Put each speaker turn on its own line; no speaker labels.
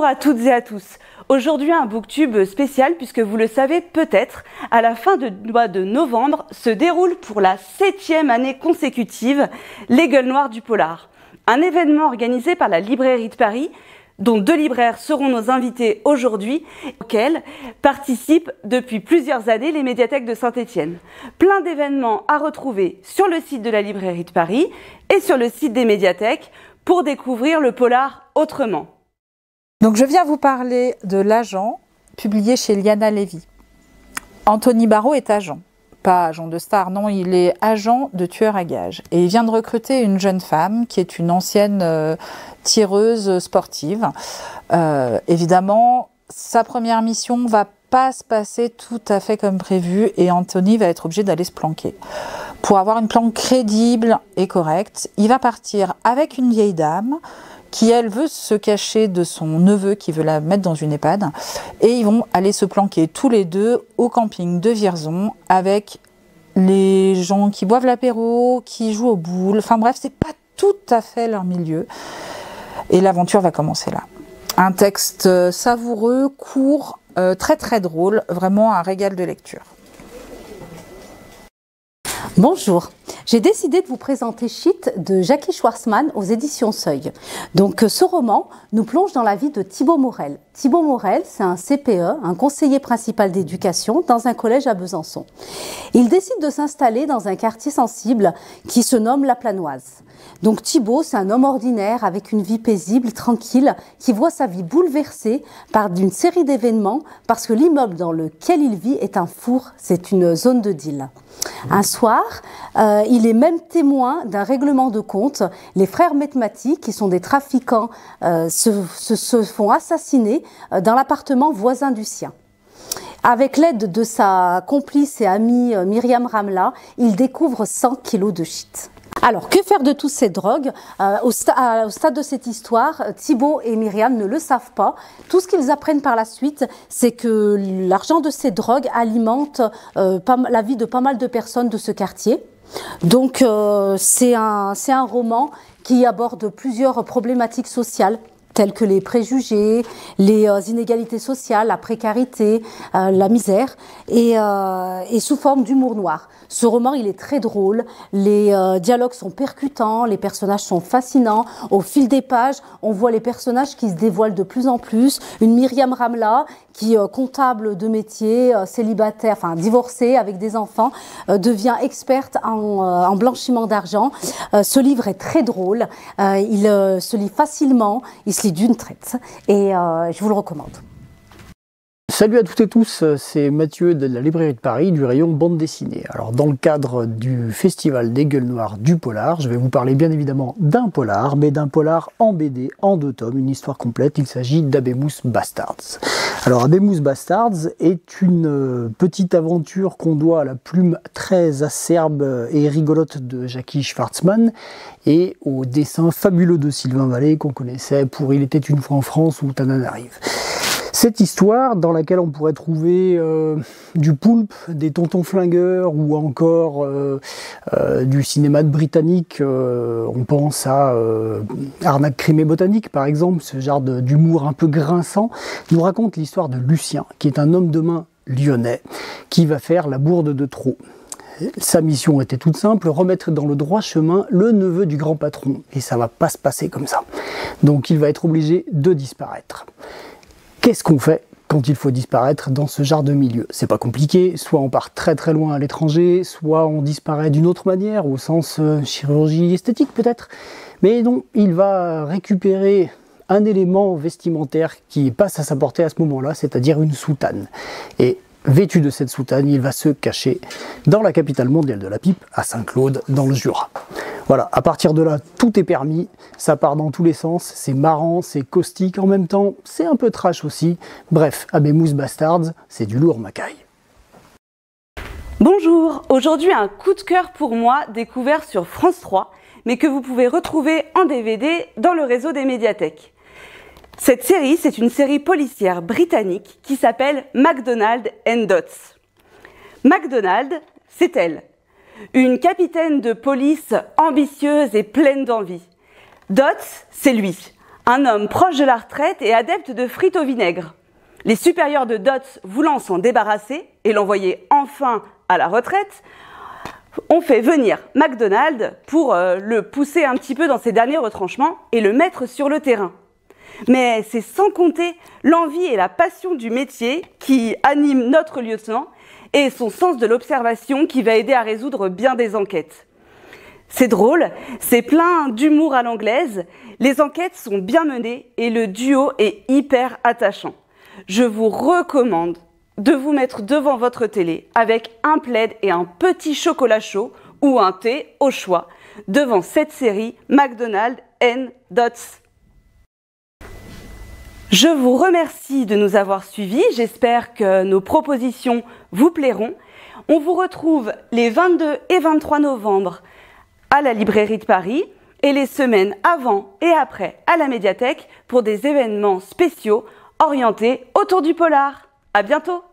Bonjour à toutes et à tous. Aujourd'hui un booktube spécial puisque vous le savez peut-être, à la fin du mois de novembre se déroule pour la 7e année consécutive les Gueules Noires du Polar. Un événement organisé par la librairie de Paris dont 2 libraires seront nos invités aujourd'hui, auxquels participent depuis plusieurs années les médiathèques de Saint-Étienne. Plein d'événements à retrouver sur le site de la librairie de Paris et sur le site des médiathèques pour découvrir le polar autrement.
Donc je viens vous parler de L'Agent, publié chez Liana Levy. Anthony Barraud est agent, pas agent de star, non, il est agent de tueur à gages. Et il vient de recruter une jeune femme qui est une ancienne tireuse sportive. Évidemment, sa première mission va pas se passer tout à fait comme prévu et Anthony va être obligé d'aller se planquer. Pour avoir une planque crédible et correcte, il va partir avec une vieille dame qui, elle, veut se cacher de son neveu qui veut la mettre dans une EHPAD. Et ils vont aller se planquer tous les deux au camping de Vierzon avec les gens qui boivent l'apéro, qui jouent aux boules. Enfin bref, c'est pas tout à fait leur milieu. Et l'aventure va commencer là. Un texte savoureux, court, très très drôle, vraiment un régal de lecture.
Bonjour, j'ai décidé de vous présenter Shit de Jackie Schwartzman aux éditions Seuil. Donc ce roman nous plonge dans la vie de Thibaut Morel. Thibaut Morel, c'est un CPE, un conseiller principal d'éducation dans un collège à Besançon. Il décide de s'installer dans un quartier sensible qui se nomme La Planoise. Donc Thibaut, c'est un homme ordinaire avec une vie paisible, tranquille, qui voit sa vie bouleversée par une série d'événements parce que l'immeuble dans lequel il vit est un four, c'est une zone de deal. Un soir, il est même témoin d'un règlement de compte. Les frères Metmati, qui sont des trafiquants, se font assassiner dans l'appartement voisin du sien. Avec l'aide de sa complice et amie Myriam Ramla, il découvre 100 kilos de shit. Alors, que faire de toutes ces drogues? Au stade de cette histoire, Thibaut et Myriam ne le savent pas. Tout ce qu'ils apprennent par la suite, c'est que l'argent de ces drogues alimente la vie de pas mal de personnes de ce quartier. Donc, c'est un roman qui aborde plusieurs problématiques sociales, telles que les préjugés, les inégalités sociales, la précarité, la misère, et sous forme d'humour noir. Ce roman, il est très drôle, les dialogues sont percutants, les personnages sont fascinants. Au fil des pages, on voit les personnages qui se dévoilent de plus en plus. Une Myriam Ramla, qui comptable de métier, célibataire, enfin divorcée avec des enfants, devient experte en blanchiment d'argent. Ce livre est très drôle, il se lit facilement, il se lit d'une traite et je vous le recommande.
Salut à toutes et tous, c'est Mathieu de la librairie de Paris du rayon bande dessinée. Alors dans le cadre du festival des Gueules Noires du Polar, je vais vous parler bien évidemment d'un polar, mais d'un polar en BD, en 2 tomes, une histoire complète. Il s'agit d'Habemus Bastards. Alors Habemus Bastards est une petite aventure qu'on doit à la plume très acerbe et rigolote de Jackie Schwartzman et au dessin fabuleux de Sylvain Vallée qu'on connaissait pour Il était une fois en France ou Tananarive. Cette histoire dans laquelle on pourrait trouver du poulpe, des tontons flingueurs ou encore du cinéma britannique, on pense à Arnaque, crime et botanique par exemple, ce genre d'humour un peu grinçant, nous raconte l'histoire de Lucien, qui est un homme de main lyonnais, qui va faire la bourde de trop. Sa mission était toute simple, remettre dans le droit chemin le neveu du grand patron, et ça va pas se passer comme ça. Donc il va être obligé de disparaître. Qu'est-ce qu'on fait quand il faut disparaître dans ce genre de milieu? C'est pas compliqué, soit on part très très loin à l'étranger, soit on disparaît d'une autre manière, au sens chirurgie esthétique peut-être. Mais non, il va récupérer un élément vestimentaire qui passe à sa portée à ce moment-là, c'est-à-dire une soutane. Et vêtu de cette soutane, il va se cacher dans la capitale mondiale de la pipe, à Saint-Claude, dans le Jura. Voilà, à partir de là, tout est permis, ça part dans tous les sens, c'est marrant, c'est caustique en même temps, c'est un peu trash aussi. Bref, Habemus Bastards, c'est du lourd Macaille.
Bonjour, aujourd'hui un coup de cœur pour moi découvert sur France 3, mais que vous pouvez retrouver en DVD dans le réseau des médiathèques. Cette série, c'est une série policière britannique qui s'appelle McDonald and Dots. McDonald, c'est elle. Une capitaine de police ambitieuse et pleine d'envie. Dots, c'est lui. Un homme proche de la retraite et adepte de frites au vinaigre. Les supérieurs de Dodds, voulant s'en débarrasser et l'envoyer enfin à la retraite, ont fait venir McDonald pour le pousser un petit peu dans ses derniers retranchements et le mettre sur le terrain. Mais c'est sans compter l'envie et la passion du métier qui anime notre lieutenant et son sens de l'observation qui va aider à résoudre bien des enquêtes. C'est drôle, c'est plein d'humour à l'anglaise, les enquêtes sont bien menées et le duo est hyper attachant. Je vous recommande de vous mettre devant votre télé avec un plaid et un petit chocolat chaud ou un thé au choix devant cette série McDonald and Dodds. Je vous remercie de nous avoir suivis, j'espère que nos propositions vous plairont. On vous retrouve les 22 et 23 novembre à la librairie de Paris et les semaines avant et après à la médiathèque pour des événements spéciaux orientés autour du polar. À bientôt!